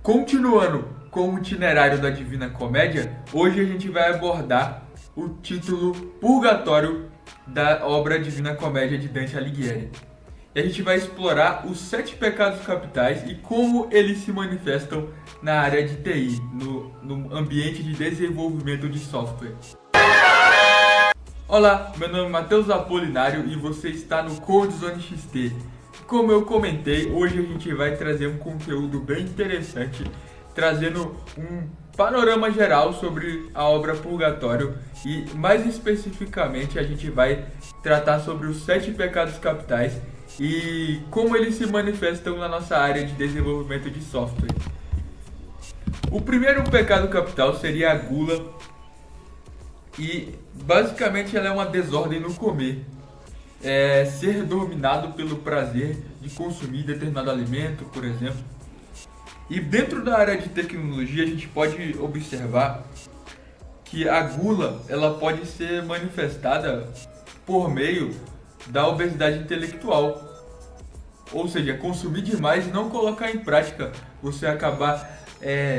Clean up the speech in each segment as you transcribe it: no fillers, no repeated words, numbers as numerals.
Continuando com o itinerário da Divina Comédia, hoje a gente vai abordar o título Purgatório da obra Divina Comédia de Dante Alighieri. E a gente vai explorar os 7 pecados capitais e como eles se manifestam na área de TI, no ambiente de desenvolvimento de software. Olá, meu nome é Matheus Apolinário e você está no CodeZone XT. Como eu comentei, hoje a gente vai trazer um conteúdo bem interessante, trazendo um panorama geral sobre a obra Purgatório e, mais especificamente, a gente vai tratar sobre os 7 pecados capitais e como eles se manifestam na nossa área de desenvolvimento de software. O primeiro pecado capital seria a gula e, basicamente, ela é uma desordem no comer. Ser dominado pelo prazer de consumir determinado alimento, por exemplo. E dentro da área de tecnologia a gente pode observar que a gula ela pode ser manifestada por meio da obesidade intelectual. Ou seja, consumir demais e não colocar em prática, você acabar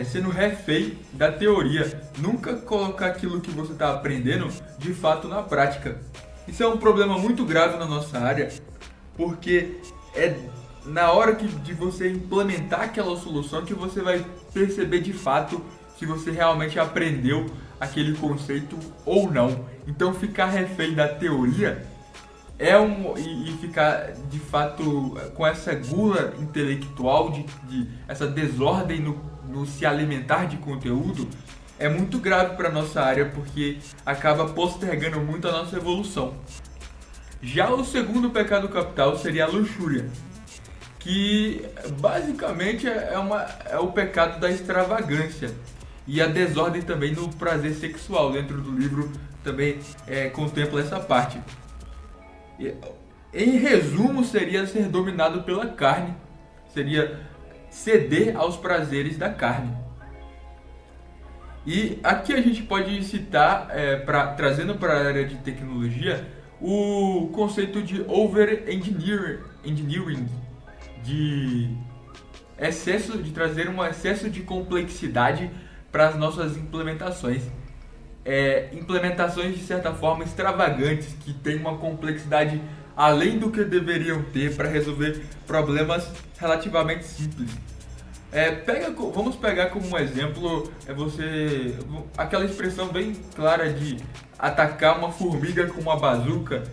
sendo refém da teoria, nunca colocar aquilo que você está aprendendo de fato na prática. Isso é um problema muito grave na nossa área, porque é na hora de você implementar aquela solução que você vai perceber de fato se você realmente aprendeu aquele conceito ou não. Então ficar refém da teoria e ficar de fato com essa gula intelectual, de essa desordem no se alimentar de conteúdo, é muito grave para a nossa área, porque acaba postergando muito a nossa evolução. Já o segundo pecado capital seria a luxúria, que basicamente é o pecado da extravagância e a desordem também no prazer sexual. Dentro do livro também contempla essa parte. Em resumo, seria ser dominado pela carne, seria ceder aos prazeres da carne. E aqui a gente pode citar, trazendo para a área de tecnologia, o conceito de over-engineering, de trazer um excesso de complexidade para as nossas implementações. Implementações de certa forma extravagantes, que têm uma complexidade além do que deveriam ter para resolver problemas relativamente simples. Vamos pegar como um exemplo aquela expressão bem clara de atacar uma formiga com uma bazuca.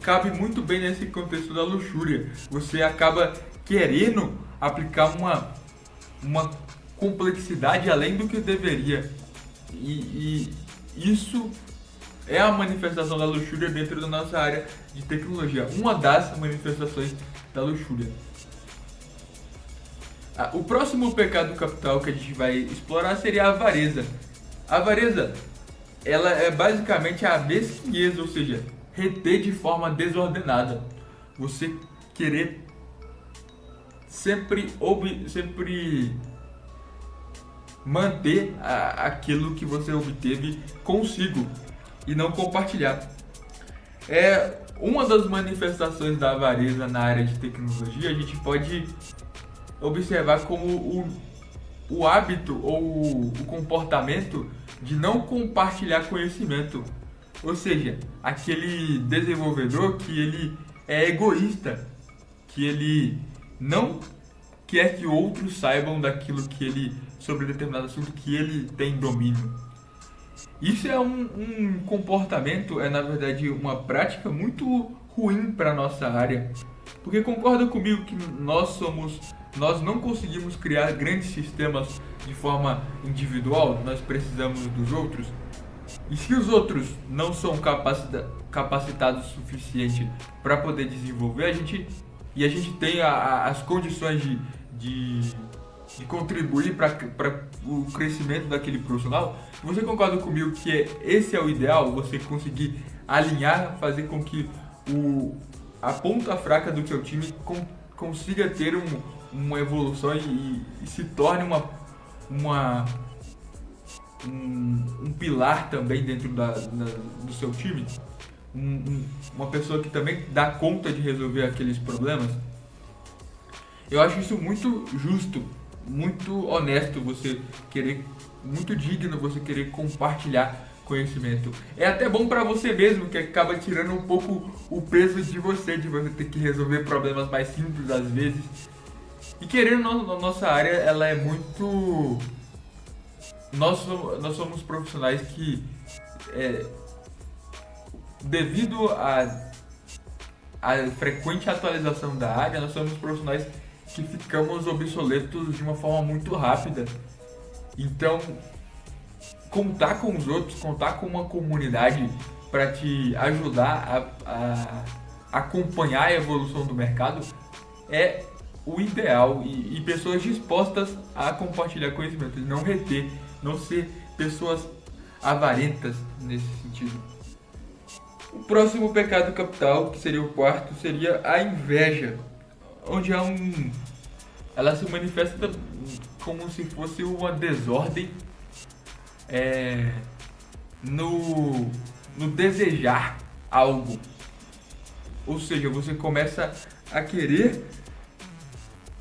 Cabe muito bem nesse contexto da luxúria. Você acaba querendo aplicar uma complexidade além do que deveria. E isso é a manifestação da luxúria dentro da nossa área de tecnologia. Uma das manifestações da luxúria. O próximo pecado capital que a gente vai explorar seria a avareza. A avareza, ela é basicamente a mesquinhez, ou seja, reter de forma desordenada. Você querer sempre manter aquilo que você obteve consigo e não compartilhar. Uma das manifestações da avareza na área de tecnologia, a gente pode observar como o hábito ou o comportamento de não compartilhar conhecimento. Ou seja, aquele desenvolvedor que ele é egoísta, que ele não quer que outros saibam sobre determinado assunto que ele tem domínio. Isso é um comportamento, na verdade uma prática muito ruim para a nossa área. Porque concorda comigo que nós não conseguimos criar grandes sistemas de forma individual, nós precisamos dos outros. E se os outros não são capacitados o suficiente para poder desenvolver, a gente tem as condições de contribuir para o crescimento daquele profissional, você concorda comigo que esse é o ideal? Você conseguir alinhar, fazer com que a ponta fraca do seu time consiga ter uma evolução e se torne um pilar também dentro do seu time, uma pessoa que também dá conta de resolver aqueles problemas. Eu acho isso muito justo muito honesto você querer, muito digno você querer compartilhar conhecimento. É até bom para você mesmo, que acaba tirando um pouco o peso de você ter que resolver problemas mais simples às vezes. E querendo ou não, a nossa área, ela é muito... Nós somos profissionais que, devido à frequente atualização da área, nós somos profissionais que ficamos obsoletos de uma forma muito rápida. Então, contar com os outros, contar com uma comunidade para te ajudar a acompanhar a evolução do mercado é o ideal, e pessoas dispostas a compartilhar conhecimento, não reter, não ser pessoas avarentas nesse sentido. O próximo pecado capital, que seria o quarto, seria a inveja, onde ela se manifesta como se fosse uma desordem no desejar algo. Ou seja, você começa a querer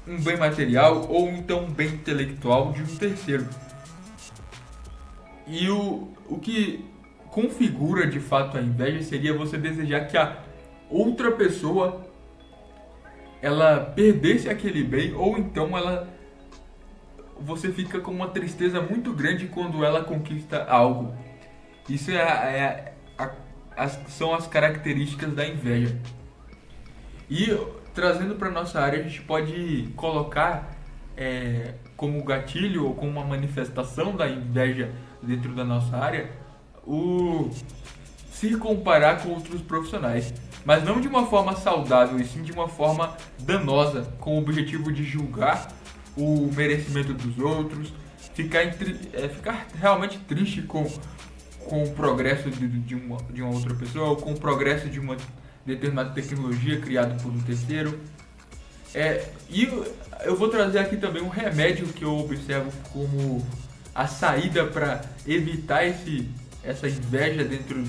um bem material ou então um bem intelectual de um terceiro. E o que configura de fato a inveja seria você desejar que a outra pessoa ela perdesse aquele bem, ou então você fica com uma tristeza muito grande quando ela conquista algo. Isso são as características da inveja. E trazendo para nossa área, a gente pode colocar como gatilho ou como uma manifestação da inveja dentro da nossa área o se comparar com outros profissionais, mas não de uma forma saudável, e sim de uma forma danosa, com o objetivo de julgar o merecimento dos outros, ficar realmente triste com o progresso de uma outra pessoa, ou com o progresso de uma determinada tecnologia criada por um terceiro. E eu vou trazer aqui também um remédio que eu observo como a saída para evitar essa inveja dentro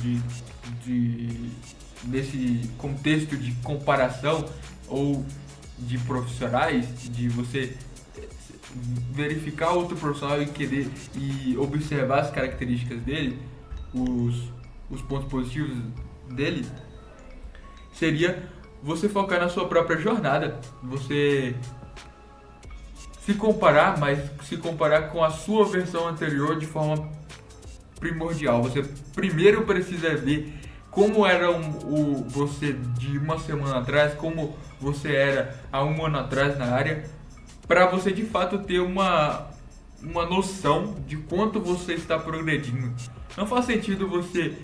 desse contexto de comparação ou de profissionais, de você verificar outro profissional e observar as características dele, os pontos positivos dele, seria você focar na sua própria jornada, você se comparar, mas se comparar com a sua versão anterior de forma primordial. Você primeiro precisa ver como era você de uma semana atrás, como você era há um ano atrás na área, para você de fato ter uma noção de quanto você está progredindo. Não faz sentido você,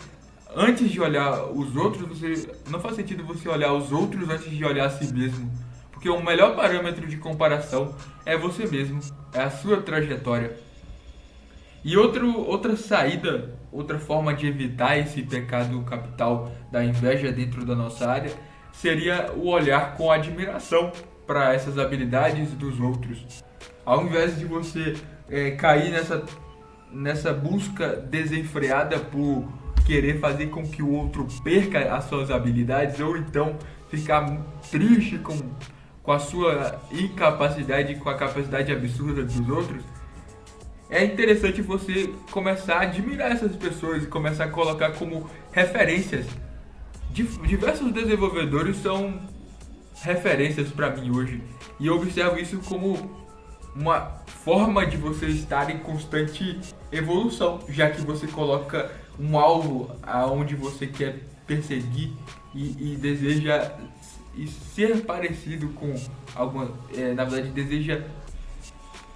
antes de olhar os outros, não faz sentido você olhar os outros antes de olhar a si mesmo. Porque o melhor parâmetro de comparação é você mesmo, é a sua trajetória. E outra saída, outra forma de evitar esse pecado capital da inveja dentro da nossa área, seria o olhar com admiração para essas habilidades dos outros. Ao invés de você cair nessa busca desenfreada por querer fazer com que o outro perca as suas habilidades, ou então ficar triste com a sua incapacidade, com a capacidade absurda dos outros, é interessante você começar a admirar essas pessoas e começar a colocar como referências. Diversos desenvolvedores são referências para mim hoje, e eu observo isso como uma forma de você estar em constante evolução, já que você coloca um alvo aonde você quer perseguir e deseja ser parecido com alguma, na verdade deseja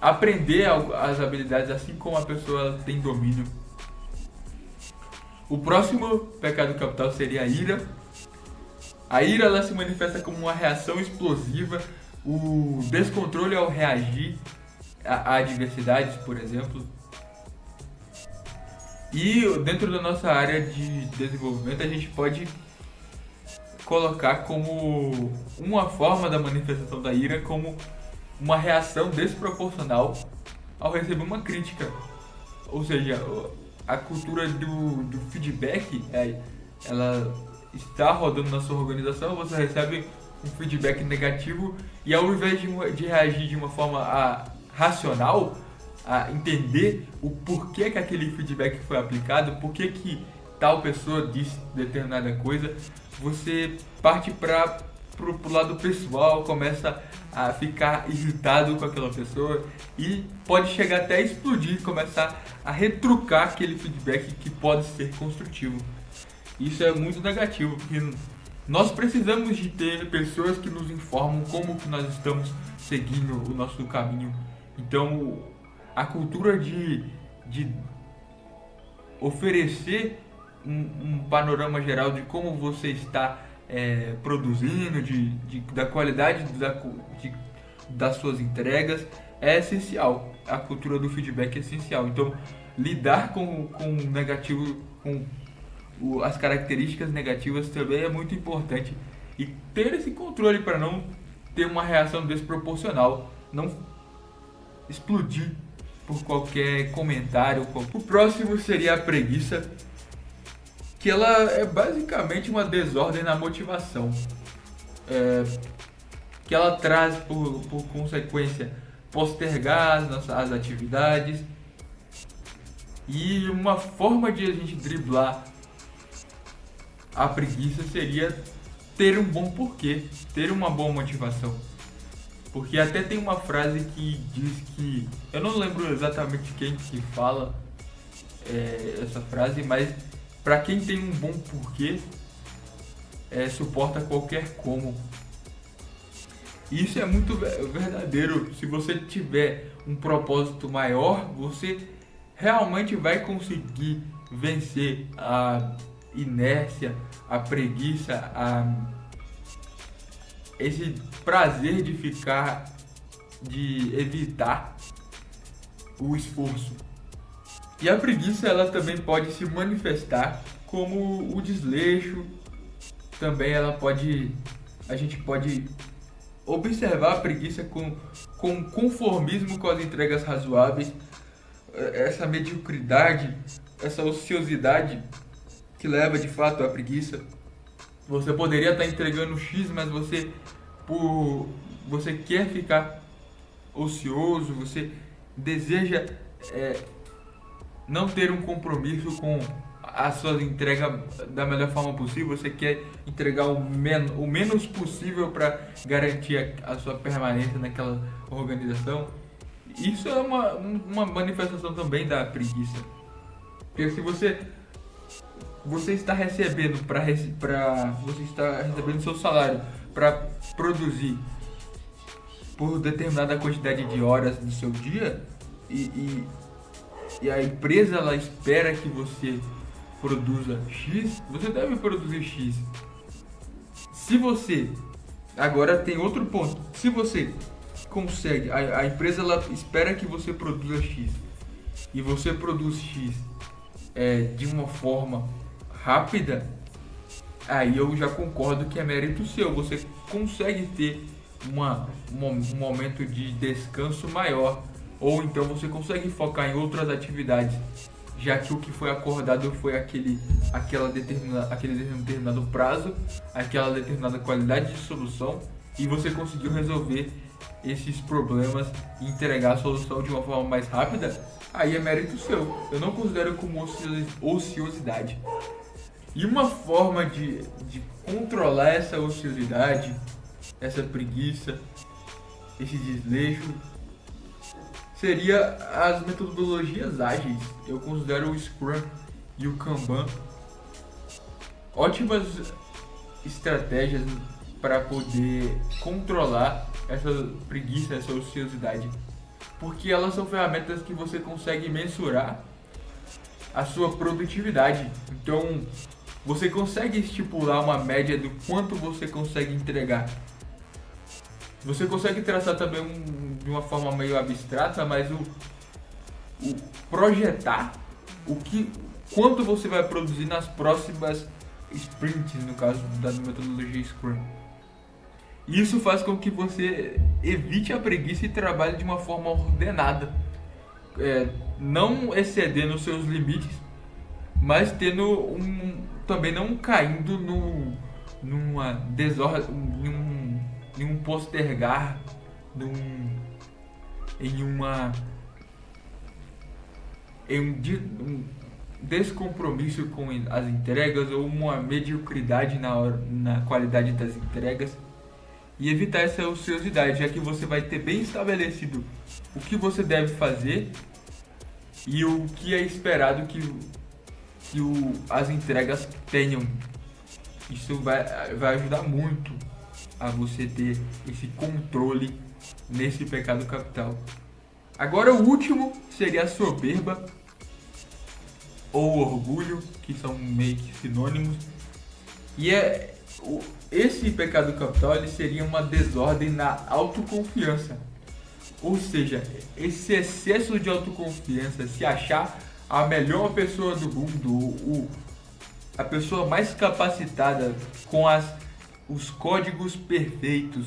aprender as habilidades assim como a pessoa tem domínio. O próximo pecado capital seria a ira. A ira ela se manifesta como uma reação explosiva, o descontrole ao reagir a adversidades, por exemplo. E dentro da nossa área de desenvolvimento a gente pode colocar como uma forma da manifestação da ira como uma reação desproporcional ao receber uma crítica. Ou seja, a cultura do feedback, ela está rodando na sua organização, você recebe um feedback negativo e ao invés de reagir de uma forma racional, a entender o porquê que aquele feedback foi aplicado, porquê que tal pessoa disse determinada coisa, você parte para pro lado pessoal, começa a ficar irritado com aquela pessoa e pode chegar até a explodir, começar a retrucar aquele feedback que pode ser construtivo. Isso é muito negativo, porque nós precisamos de ter pessoas que nos informam como que nós estamos seguindo o nosso caminho. Então, a cultura de oferecer um panorama geral de como você está produzindo, da qualidade das suas entregas é essencial. A cultura do feedback é essencial. Então, lidar com o negativo, com as características negativas também é muito importante. E ter esse controle para não ter uma reação desproporcional, não explodir por qualquer comentário. O próximo seria a preguiça, que ela é basicamente uma desordem na motivação, que ela traz por consequência postergar as atividades. E uma forma de a gente driblar a preguiça seria ter um bom porquê, ter uma boa motivação. Porque até tem uma frase que diz que, eu não lembro exatamente quem que fala essa frase, mas para quem tem um bom porquê, suporta qualquer como. Isso é muito verdadeiro. Se você tiver um propósito maior, você realmente vai conseguir vencer a inércia, a preguiça, esse prazer de evitar o esforço. E a preguiça, ela também pode se manifestar como o desleixo. Também a gente pode observar a preguiça com conformismo com as entregas razoáveis, essa mediocridade, essa ociosidade que leva de fato à preguiça. Você poderia estar entregando X, mas você quer ficar ocioso, você deseja não ter um compromisso com a sua entrega da melhor forma possível, você quer entregar o menos possível para garantir a sua permanência naquela organização. Isso é uma manifestação também da preguiça. Porque se você está recebendo você está recebendo seu salário para produzir por determinada quantidade de horas do seu dia e a empresa ela espera que você produza X, você deve produzir X. Se você, agora tem outro ponto, se você consegue, a empresa ela espera que você produza X e você produz X de uma forma rápida, aí eu já concordo que é mérito seu. Você consegue ter um momento de descanso maior, ou então você consegue focar em outras atividades, já que o que foi acordado foi aquele determinado prazo, aquela determinada qualidade de solução, e você conseguiu resolver esses problemas e entregar a solução de uma forma mais rápida, aí é mérito seu. Eu não considero como ociosidade. E uma forma de controlar essa ociosidade, essa preguiça, esse desleixo, seria as metodologias ágeis. Eu considero o Scrum e o Kanban ótimas estratégias para poder controlar essa preguiça, essa ociosidade, porque elas são ferramentas que você consegue mensurar a sua produtividade. Então, você consegue estipular uma média do quanto você consegue entregar. Você consegue traçar também de uma forma meio abstrata, mas o projetar quanto você vai produzir nas próximas sprints, no caso da metodologia Scrum. Isso faz com que você evite a preguiça e trabalhe de uma forma ordenada, não excedendo os seus limites, mas tendo também não caindo numa desordem, em um postergar, em um descompromisso com as entregas ou uma mediocridade na qualidade das entregas, e evitar essa ociosidade, já que você vai ter bem estabelecido o que você deve fazer e o que é esperado que as entregas tenham. Isso vai ajudar muito a você ter esse controle nesse pecado capital. Agora o último seria a soberba ou orgulho, que são meio que sinônimos. E esse pecado capital ele seria uma desordem na autoconfiança. Ou seja, esse excesso de autoconfiança, se achar a melhor pessoa do mundo, a pessoa mais capacitada, com os códigos perfeitos,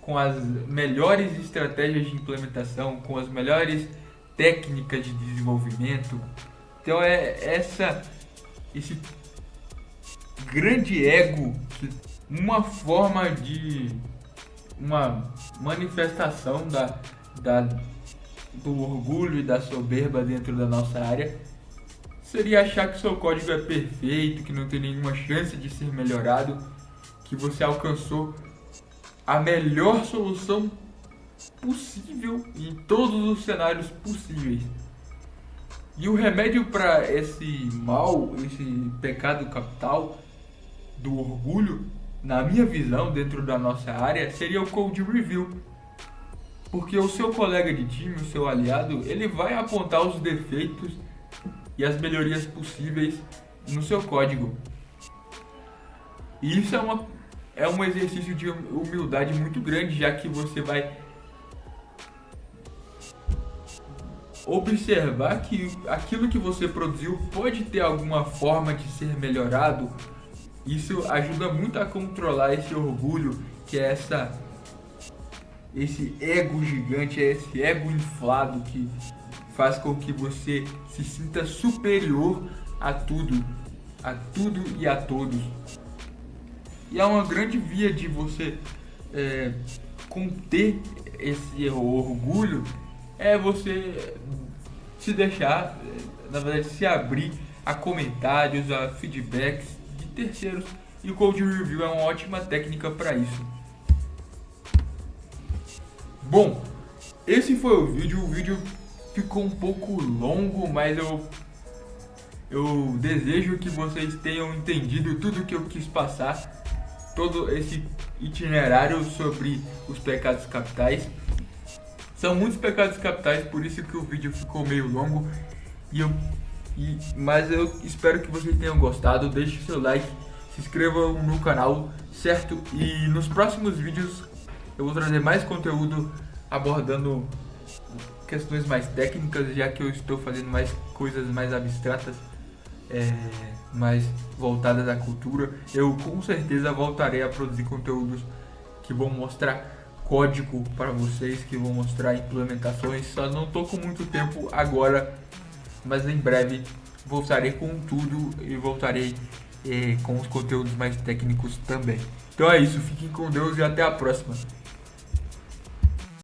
com as melhores estratégias de implementação, com as melhores técnicas de desenvolvimento. Então esse grande ego, uma forma de uma manifestação do orgulho e da soberba dentro da nossa área, seria achar que seu código é perfeito, que não tem nenhuma chance de ser melhorado, que você alcançou a melhor solução possível em todos os cenários possíveis. E o remédio para esse mal, esse pecado capital do orgulho, na minha visão, dentro da nossa área, seria o Code Review. Porque o seu colega de time, o seu aliado, ele vai apontar os defeitos e as melhorias possíveis no seu código. E isso é um exercício de humildade muito grande, já que você vai observar que aquilo que você produziu pode ter alguma forma de ser melhorado. Isso ajuda muito a controlar esse orgulho, que é esse ego gigante, esse ego inflado que faz com que você se sinta superior a tudo e a todos. E é uma grande via de você conter esse orgulho, é você se deixar, na verdade, se abrir a comentários, a feedbacks de terceiros, e o Code Review é uma ótima técnica para isso. Bom, esse foi o vídeo ficou um pouco longo, mas eu desejo que vocês tenham entendido tudo que eu quis passar, todo esse itinerário sobre os pecados capitais. São muitos pecados capitais, por isso que o vídeo ficou meio longo, mas eu espero que vocês tenham gostado. Deixe seu like, se inscrevam no canal, certo? E nos próximos vídeos eu vou trazer mais conteúdo abordando questões mais técnicas, já que eu estou fazendo mais coisas mais abstratas, mais voltadas à cultura. Eu com certeza voltarei a produzir conteúdos que vão mostrar código para vocês, que vão mostrar implementações. Só não estou com muito tempo agora, mas em breve voltarei com tudo e voltarei com os conteúdos mais técnicos também. Então é isso, fiquem com Deus e até a próxima.